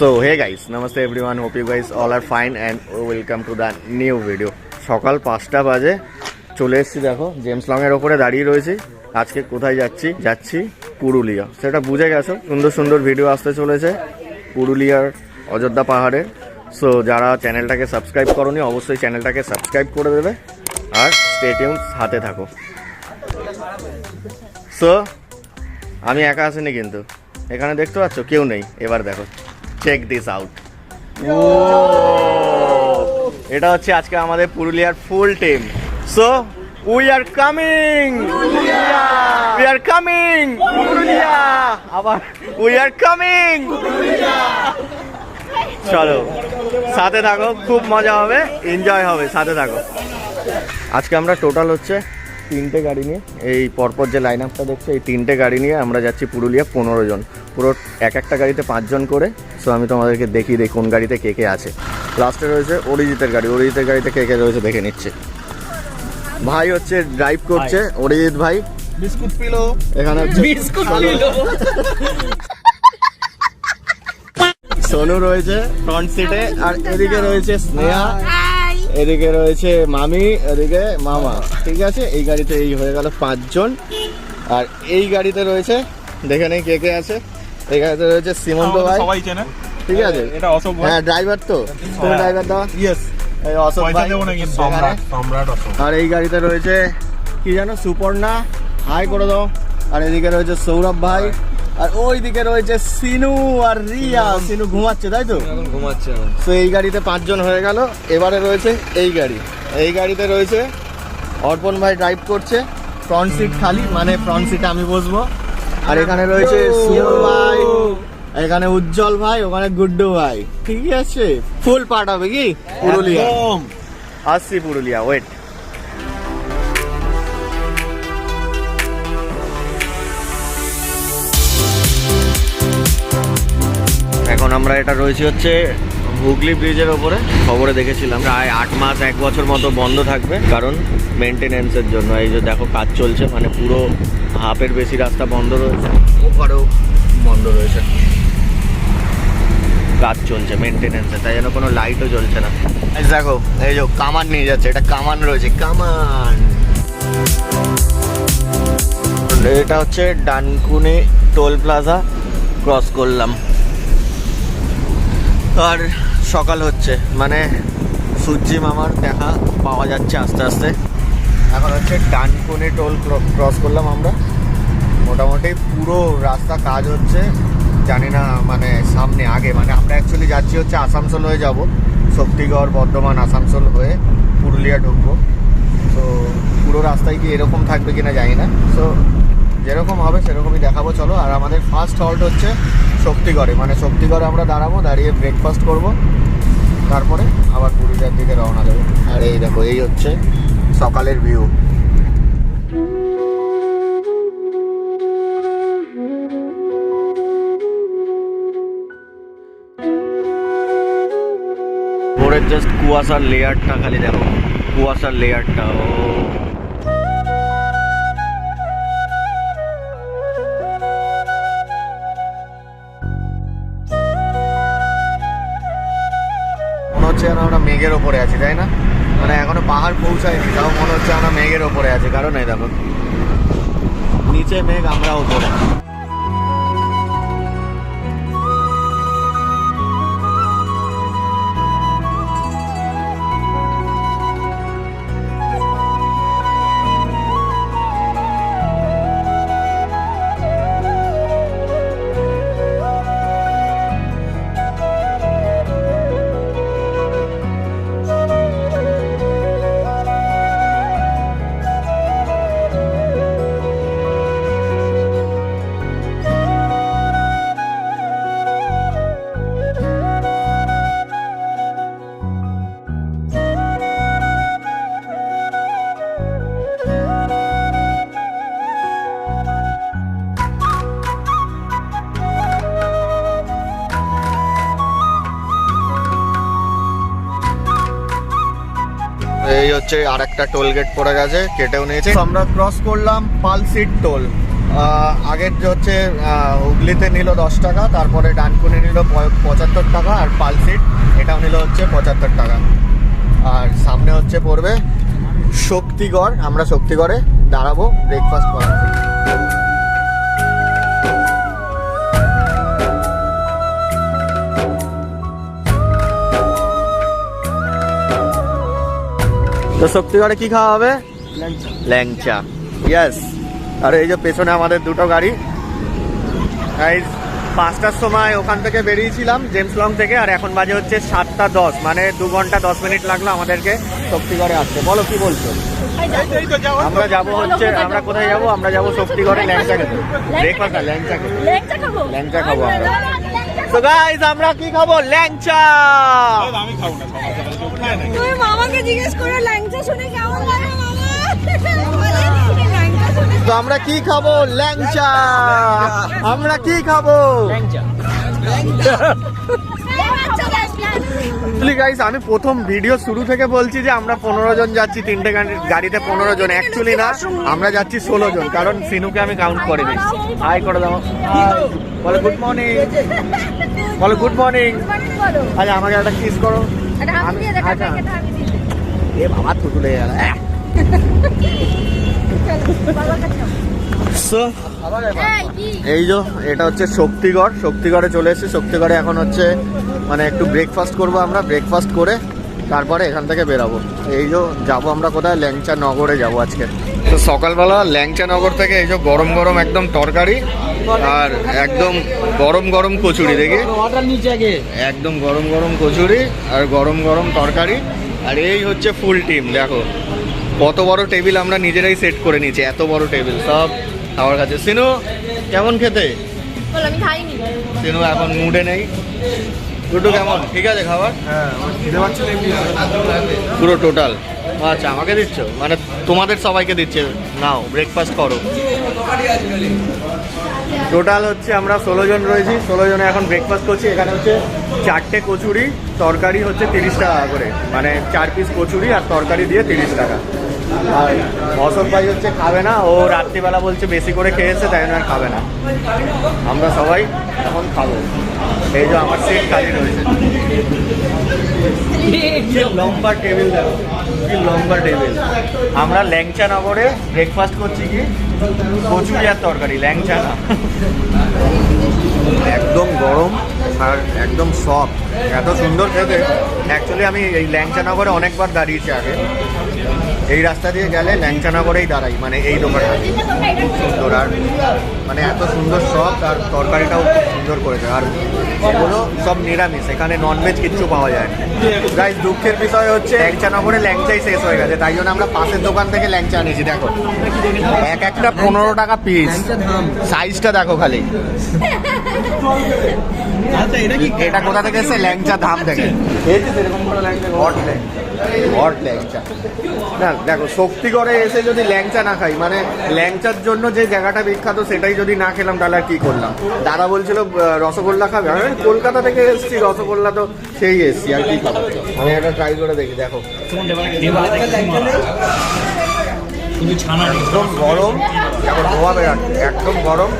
So hey guys, namaste everyone, hope you guys all are fine and welcome to the new video. সকাল 5টা বাজে চলে এসেছি, দেখো জেমস লং এর ওপরে দাঁড়িয়ে রয়েছি। আজকে কোথায় যাচ্ছি পুরুলিয়া, সেটা বুঝে গেছো। সুন্দর সুন্দর ভিডিও আসতে চলেছে পুরুলিয়ার অযোধ্যা পাহাড়ে। সো যারা চ্যানেলটাকে সাবস্ক্রাইব করোনি অবশ্যই চ্যানেলটাকে সাবস্ক্রাইব করে দেবে আর স্টে টিউন, সাথে থাকো। সো আমি একা আসিনি কিন্তু, এখানে দেখতে পাচ্ছ কেউ নেই। এবার দেখো, চেক দিস আউট। এটা হচ্ছে আজকে আমাদের পুরুলিয়ার full team. So we are coming, we are coming Purulia, আবার উই আর কামিং। চলো সাথে থাকো, খুব মজা হবে, এনজয় হবে, সাথে থাকো। আজকে আমরা টোটাল হচ্ছে 3টে গাড়ি নিয়ে, এই পরপর যে লাইন আপটা দেখছো এই 3টে গাড়ি নিয়ে আমরা যাচ্ছি পুরুলিয়া। 15 জন, পুরো এক একটা গাড়িতে 5 জন করে। সো আমি তোমাদেরকে দেখিয়ে দিই কোন গাড়িতে কে কে আছে। লাস্টে রয়েছে অরিজিতের গাড়ি, অরিজিতের গাড়িতে কে কে রয়েছে দেখে নিচ্ছে। ভাই হচ্ছে ড্রাইভ করছে, অরিজিৎ ভাই। বিস্কুট পিলো এখানে হচ্ছে, বিস্কুট পিলো। সোনু রয়েছে ফ্রন্ট সিটে, আর এদিকে রয়েছে স্নেহা, এদিকে রয়েছে মামি, এদিকে মামা। ঠিক আছে, এই গাড়িতে এই হয়ে গেল 5 জন। আর এই গাড়িতে রয়েছে, দেখে নেই কে কে আছে। এই গাড়িতে রয়েছে সীমন্ত ভাই, সবাই চেনে। ঠিক আছে, এটা অশোক ভাই, হ্যাঁ ড্রাইভার। তো তুমি ড্রাইভার দাও। ইয়েস, এই অশোক ভাই। আর এই গাড়িতে রয়েছে কি জানো, সুপর্ণা, হাই করে দাও। আর এদিকে রয়েছে সৌরভ ভাই, আর ওই দিকে রয়েছে সিনু আর রিয়া। সিনু ঘুমাচ্ছে, তাই তো? এখন ঘুমাচ্ছে। তো এই গাড়িতে 5 জন হয়ে গেল। এবারে রয়েছে এই গাড়ি, এই গাড়িতে রয়েছে অর্পণ ভাই ড্রাইভ করছে। ফ্রন্ট সিট খালি, মানে ফ্রন্ট সিটে আমি বসবো। আর এখানে রয়েছে সুমন ভাই, এখানে উজ্জ্বল ভাই, ওখানে গুড্ডু ভাই। ঠিক আছে, ফুল পার্ট হবে কি পুরুলিয়া। আসছি পুরুলিয়া, ওয়েট। এখন আমরা এটা রয়েছি হচ্ছে হুগলি ব্রিজের ওপরে। খবরে দেখেছিলাম প্রায় 8 মাস 1 বছর মতো বন্ধ থাকবে, কারণ মেনটেনেন্সের জন্য। এই যে দেখো কাজ চলছে, মানে পুরো হাফের বেশি রাস্তা বন্ধ রয়েছে, ওপারেও বন্ধ রয়েছে, কাজ চলছে মেনটেনেন্সে, তাই জন্য কোনো লাইটও জ্বলছে না। দেখো এই যে কামান নিয়ে যাচ্ছে, এটা কামান রয়েছে, কামান। এটা হচ্ছে ডানকুনি টোল প্লাজা, ক্রস করলাম। আর সকাল হচ্ছে, মানে সূর্যি মামার দেখা পাওয়া যাচ্ছে আস্তে আস্তে। এখন হচ্ছে ডানকুনি টোল ক্রস করলাম আমরা। মোটামুটি পুরো রাস্তা কাজ হচ্ছে, জানি না মানে সামনে আগে, মানে আমরা অ্যাকচুয়ালি যাচ্ছি হচ্ছে আসানসোল হয়ে যাব, শক্তিগড় বর্ধমান আসানসোল হয়ে পুরুলিয়া ঢুকবো। তো পুরো রাস্তায় কি এরকম থাকবে কিনা জানি না। সো যেরকম হবে সেরকমই দেখাবো, চলো। আর আমাদের ফার্স্ট হল্ট হচ্ছে শক্তিগড়ে, মানে শক্তিগড়ে আমরা দাঁড়াবো, দাঁড়িয়ে ব্রেকফাস্ট করব, তারপরে আবার পুরুলিয়ার দিকে রওনা দেবো। আর এই দেখো, এই হচ্ছে সকালের ভিউ। ভোরের জাস্ট কুয়াশার লেয়ারটা খালি দেখো, কুয়াশার লেয়ারটা। ও মনে হচ্ছে যেন আমরা মেঘের ওপরে আছি, তাই না? মানে এখনো পাহাড় পৌঁছায়নি, তাও মনে হচ্ছে আমরা মেঘের ওপরে আছি, কারণ এই দেখো নিচে মেঘ, আমরা ওপরে। এই হচ্ছে আর একটা টোল গেট পড়ে গেছে, কেটেও নিয়েছে। আমরা ক্রস করলাম পালসিট টোল। আগের যে হচ্ছে হুগলিতে নিল 10 টাকা, তারপরে ডানকুনি নিল 75 টাকা, আর পালসিট এটাও নিল হচ্ছে 75 টাকা। আর সামনে হচ্ছে পড়বে শক্তিগড়, আমরা শক্তিগড়ে দাঁড়াবো ব্রেকফাস্ট করার জন্য। তো শক্তিগড়ে কি খাওয়া হবে? ল্যাংচা। ইয়েস। আর এই যে পেছনে আমাদের দুটো গাড়ি। 5টার সময় ওখান থেকে বেরিয়েছিলাম জেমস লং থেকে, আর এখন বাজে হচ্ছে 7:10, মানে 2 ঘন্টা 10 মিনিট লাগলো আমাদেরকে শক্তিগড়ে আসতে। বলো কি বলছো? আমরা যাবো হচ্ছে, আমরা কোথায় যাবো? আমরা যাবো শক্তিগড়ে ল্যাংচা খেতে। ব্রেকফাস্ট না, ল্যাংচা খেতে। ল্যাংচা খাবো আমরা। তো গাইস আমরা কি খাবো? ল্যাংচা। আমি খাবো না, তুমি মামাকে জিজ্ঞেস করো ল্যাংচা শুনে কেমন লাগে মামা। তো আমরা কি খাবো? ল্যাংচা। আমরা কি খাবো? ল্যাংচা। গাইস আমি প্রথম ভিডিও শুরু থেকে বলছি যে আমরা 15 জন যাচ্ছি, 3টে গাড়িতে 15 জন। অ্যাকচুয়ালি না, আমরা যাচ্ছি 16 জন, কারণ সিনুকে আমি কাউন্ট করিনি। হাই করে দাও। বলো গুড মর্নিং। বলো গুড মর্নিং। আচ্ছা আমাকে একটা কিস করো। আচ্ছা এ বাবা তুলে গেল। এই যে এটা হচ্ছে শক্তিগড়। শক্তিগড়ে চলে এসেছি। শক্তিগড়ে এখন হচ্ছে মানে একটু ব্রেকফাস্ট করবো আমরা। ব্রেকফাস্ট করে তারপরে এখান থেকে বেরাবো। এই যে যাবো আমরা কোথায়? ল্যাংচা নগরে যাবো আজকে। তো সকালবেলা ল্যাংচা নগর থেকে এই যে গরম গরম একদম তরকারি, আর একদম গরম গরম কচুরি। দেখি একদম গরম গরম কচুরি আর গরম গরম তরকারি। আর এই হচ্ছে ফুল টিম। দেখো কত বড় টেবিল আমরা নিজেরাই সেট করে নিয়েছি, এত বড় টেবিল সব খাওয়ার কাছে। সিনু কেমন খেতে? সিনু এখন মুডে নেই। দুটো কেমন? ঠিক আছে খাবার? পুরো টোটাল? আচ্ছা আমাকে দিচ্ছ, মানে তোমাদের সবাইকে দিচ্ছে। নাও ব্রেকফাস্ট করো। টোটাল হচ্ছে আমরা 16 জন রয়েছি। 16 জনে এখন ব্রেকফাস্ট করছি। এখানে হচ্ছে 4টে কচুরি, তরকারি হচ্ছে 30 টাকা করে, মানে 4 পিস কচুরি আর তরকারি দিয়ে 30 টাকা। আর অশোক ভাই হচ্ছে খাবে না, ও রাত্রিবেলা বলছে বেশি করে খেয়েছে, তাই জন্য আর খাবে না। আমরা সবাই এখন খাবো। এই যে আমার সিট খালি রয়েছে। লম্বা টেবিল, দেখো কি লম্বা টেবিল। আমরা ল্যাংচা নগরে ব্রেকফাস্ট করছি কি কচুরি আর তরকারি, ল্যাংচা না। একদম গরম আর একদম সফট, এত সুন্দর খেতে। অ্যাকচুয়ালি আমি এই ল্যাংচা নগরে অনেকবার দাঁড়িয়েছি আগে। এই রাস্তা দিয়ে গেলে ল্যাংচানগরেই দাঁড়াই, মানে এই দোকানটা খুব সুন্দর। আর মানে এত সুন্দর সব, আর তরকারিটাও খুব সুন্দর করেছে। আর এগুলো সব নিরামিষ, এখানে ননভেজ কিচ্ছু পাওয়া যায় না। গাইস দুঃখের বিষয় হচ্ছে ল্যাংচানগরে ল্যাংচাই শেষ হয়ে গেছে, তাই জন্য আমরা পাশের দোকান থেকে ল্যাংচা আনিয়েছি। দেখো এক একটা 15 টাকা পিস, সাইজটা দেখো খালি। এটা কোথা থেকে এসছে? ল্যাংচা ধাম থেকে। এরকম কোনো ল্যাংচা হট ল্যাংচা না। দেখো শক্তিগড়ে এসে যদি ল্যাংচা না খাই, মানে ল্যাংচার জন্য যে জায়গাটা বিখ্যাত সেটাই যদি না খেলাম, তাহলে আর কি করলাম? দাদা বলছিল রসগোল্লা খাবে, আমি কলকাতা থেকে এসেছি, রসগোল্লা তো সেই এসছি, আর কি খাবো? আমি একটা ট্রাই করে দেখি। দেখো একদম গরম, দেখো ধোয়া বেরাচ্ছে, একদম গরম।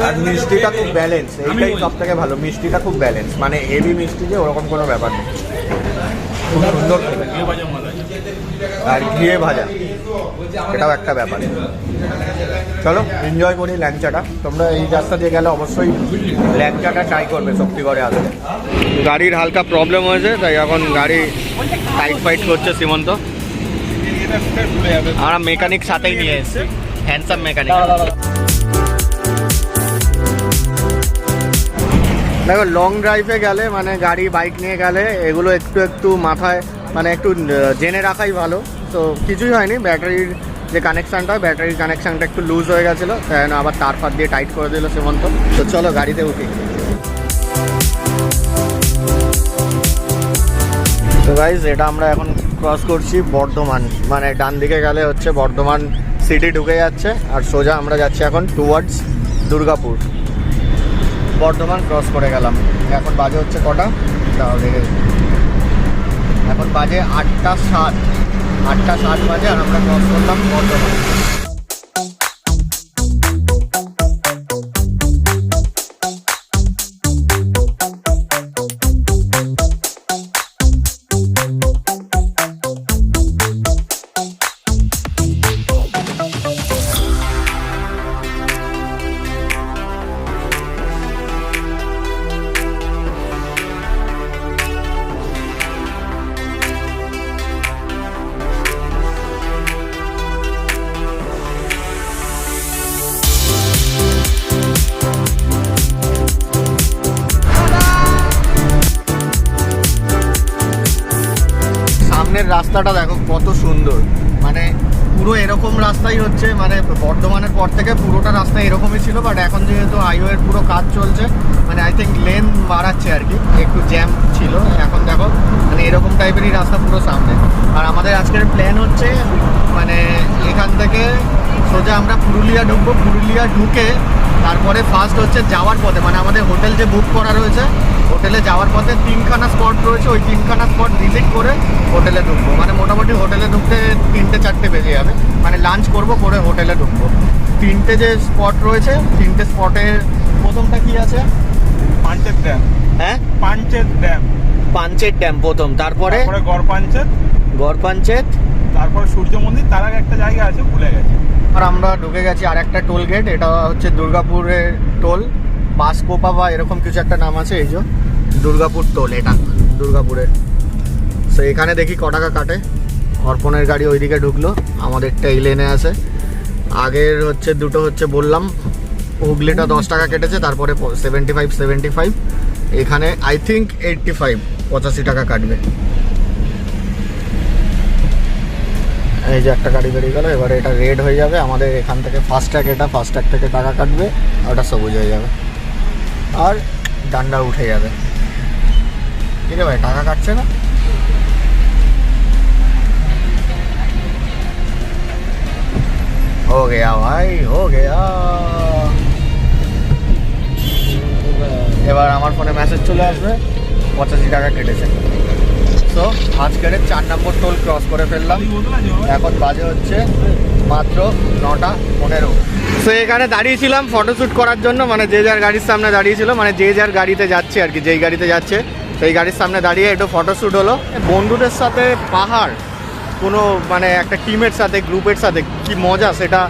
আর মিষ্টিটা খুব ব্যালেন্স, এইটাই সব থেকে ভালো। মিষ্টিটা খুব ব্যালেন্স, মানে হেভি মিষ্টি যে ওরকম কোনো ব্যাপার নেই, খুব সুন্দর। আর ঘিয়ে ভাজা, এটাও একটা ব্যাপার। চলো এনজয় করি ল্যাংচাটা। তোমরা এই রাস্তা দিয়ে গেলে অবশ্যই ল্যাংচাটা ট্রাই করবে শক্তিগড়ে আসলে। গাড়ির হালকা প্রবলেম হয়েছে, তাই এখন গাড়ি টাইট ফাইট করছে সীমন্ত। আমরা মেকানিক সাথেই নিয়ে এসেছি, হ্যান্ডসাম মেকানিক। দেখো লং ড্রাইভে গেলে, মানে গাড়ি বাইক নিয়ে গেলে এগুলো একটু একটু মাথায় মানে একটু জেনে রাখাই ভালো। তো কিছুই হয়নি, ব্যাটারির যে কানেকশানটা, ব্যাটারির কানেকশানটা একটু লুজ হয়ে গেছিলো, তাই জন্য আবার তার ফার দিয়ে টাইট করে দিল সীমন্ত। তো চলো গাড়িতে উঠি। তো গাইজ এটা আমরা এখন ক্রস করছি বর্ধমান, মানে ডান দিকে গেলে হচ্ছে বর্ধমান সিটি ঢুকে যাচ্ছে, আর সোজা আমরা যাচ্ছি এখন টুয়ার্ডস দুর্গাপুর। বর্ধমান ক্রস করে গেলাম। এখন বাজে হচ্ছে কটা? এখন বাজে 8:07 বাজে, আর আমরা ক্রস করলাম বর্ধমান। রাস্তাটা দেখো কত সুন্দর, মানে পুরো এরকম রাস্তাই হচ্ছে, মানে বর্ধমানের পর থেকে পুরোটা রাস্তা এরকমই ছিল, বাট এখন যেহেতু হাইওয়ের পুরো কাজ চলছে, মানে আই থিঙ্ক লেন বাড়াচ্ছে আর কি, একটু জ্যাম ছিল, এখন দেখো মানে এরকম টাইপেরই রাস্তা পুরো সামনে। আর আমাদের আজকের প্ল্যান হচ্ছে মানে এখান থেকে সোজা আমরা পুরুলিয়া ঢুকবো, পুরুলিয়া ঢুকে তারপরে ফার্স্ট হচ্ছে যাওয়ার পথে, মানে আমাদের হোটেল যে বুক করা রয়েছে, হোটেলে যাওয়ার পথে 3খানা স্পট রয়েছে, ওই 3খানা স্পট ভিজিট করে হোটেলে ঢুকবো। মানে মোটামুটি হোটেলে ঢুকতে 3টে-4টে বেজে যাবে, মানে লাঞ্চ করবো করে হোটেলে ঢুকবো। 3টে যে স্পট রয়েছে, 3টে স্পটের প্রথমটা কি আছে? পাঞ্চেত ড্যাম। হ্যাঁ, পাঞ্চেত ড্যাম, পাঞ্চেত ড্যাম প্রথম, তারপরে গড় পাঞ্চেত, গড় পাঞ্চেত, তারপরে সূর্য মন্দির, তার আগে একটা জায়গা আছে ভুলে গেছি। আর আমরা ঢুকে গেছি আর একটা টোল গেট, এটা হচ্ছে দুর্গাপুরের টোল, বাসকোপা বা এরকম কিছু একটা নাম আছে, এই যে দুর্গাপুর টোল, এটা দুর্গাপুরের। তো এখানে দেখি ক টাকা কাটে। অর্পণের গাড়ি ওইদিকে ঢুকলো, আমাদেরটা এই লেনে আছে। আগের হচ্ছে দুটো হচ্ছে বললাম, হুগলিটা 10 টাকা কেটেছে, তারপরে 75, এখানে আই থিঙ্ক 85 টাকা কাটবে। এই যে একটা গাড়ি বেরিয়ে গেল, এবারে এটা রেড হয়ে যাবে আমাদের এখান থেকে ফাস্ট্যাগ, এটা ফাস্ট্যাগ থেকে টাকা কাটবে, আর ওটা সবুজ হয়ে যাবে আর ডান্ডা উঠে যাবে। ঠিক আছে ভাই, টাকা কাটছে না? हो गया भाई, हो गया। এবার আমার ফোনে মেসেজ চলে আসবে 85 টাকা কেটেছে। তো আজকের 4 নম্বর টোল ক্রস করে ফেললাম, এখন বাজে হচ্ছে মাত্র 9:15। তো এখানে দাঁড়িয়েছিলাম ফটোশ্যুট করার জন্য, মানে যে যার গাড়ির সামনে দাঁড়িয়েছিল, মানে যে যার গাড়িতে যাচ্ছে আর কি, যেই গাড়িতে যাচ্ছে সেই গাড়ির সামনে দাঁড়িয়ে একটু ফটোশ্যুট হলো। বন্ধুদের সাথে পাহাড়, কোনো মানে একটা টিমের সাথে, গ্রুপের সাথে কি মজা, সেটা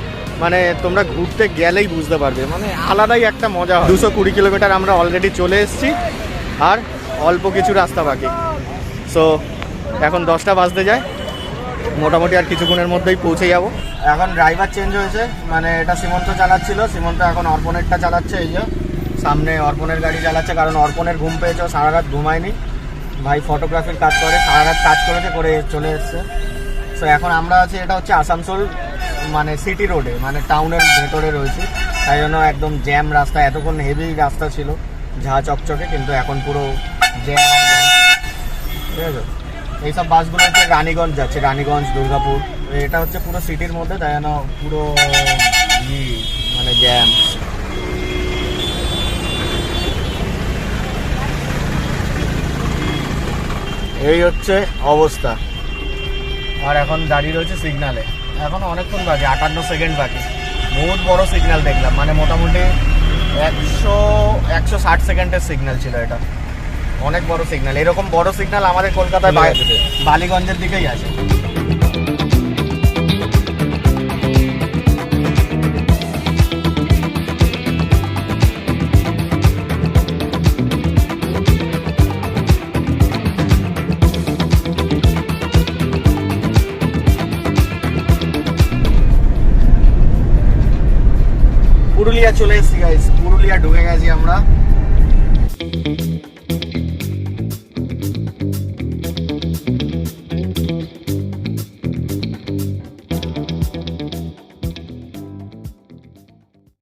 মানে তোমরা ঘুরতে গেলেই বুঝতে পারবে, মানে আলাদাই একটা মজা হয়। 220 কিলোমিটার আমরা অলরেডি চলে এসেছি, আর অল্প কিছু রাস্তা বাকি। সো এখন 10টা বাজতে যায়, মোটামুটি আর কিছুক্ষণের মধ্যেই পৌঁছে যাব। এখন ড্রাইভার চেঞ্জ হয়েছে, মানে এটা সীমন্ত চালাচ্ছিল, সীমন্ত এখন অর্পণেরটা চালাচ্ছে। এই যে সামনে অর্পণের গাড়ি চালাচ্ছে, কারণ অর্পণের ঘুম পেয়েছে, সারা রাত ঘুমায়নি, ভাই ফটোগ্রাফির কাজ করে, সারা রাত কাজ করেছে, করে চলে এসছে। সো এখন আমরা আছি, এটা হচ্ছে আসানসোল মানে সিটি রোডে, মানে টাউনের ভেতরে রয়েছি, তাই জন্য একদম জ্যাম রাস্তা। এতক্ষণ হেভি রাস্তা ছিল, ঝা চকচকে, কিন্তু এখন পুরো জ্যাম। ঠিক আছে, এইসব বাসগুলো হচ্ছে রানীগঞ্জ যাচ্ছে, রানীগঞ্জ, দুর্গাপুর, এটা হচ্ছে পুরো সিটির মধ্যে, তাই জন্য পুরো মানে জ্যাম। এই হচ্ছে অবস্থা। আর এখন দাঁড়িয়ে রয়েছে সিগনালে, এখন অনেকক্ষণ বাকি, 58 সেকেন্ড বাকি। বহুত বড় সিগন্যাল দেখলাম, মানে মোটামুটি 160 সেকেন্ডের সিগন্যাল ছিল, এটা অনেক বড় সিগন্যাল। এরকম বড় সিগন্যাল আমাদের কলকাতায় বালিগঞ্জের দিকেই আছে। পুরুলিয়া চলে এসেছি গাইস, পুরুলিয়া ঢুকে গেছি আমরা।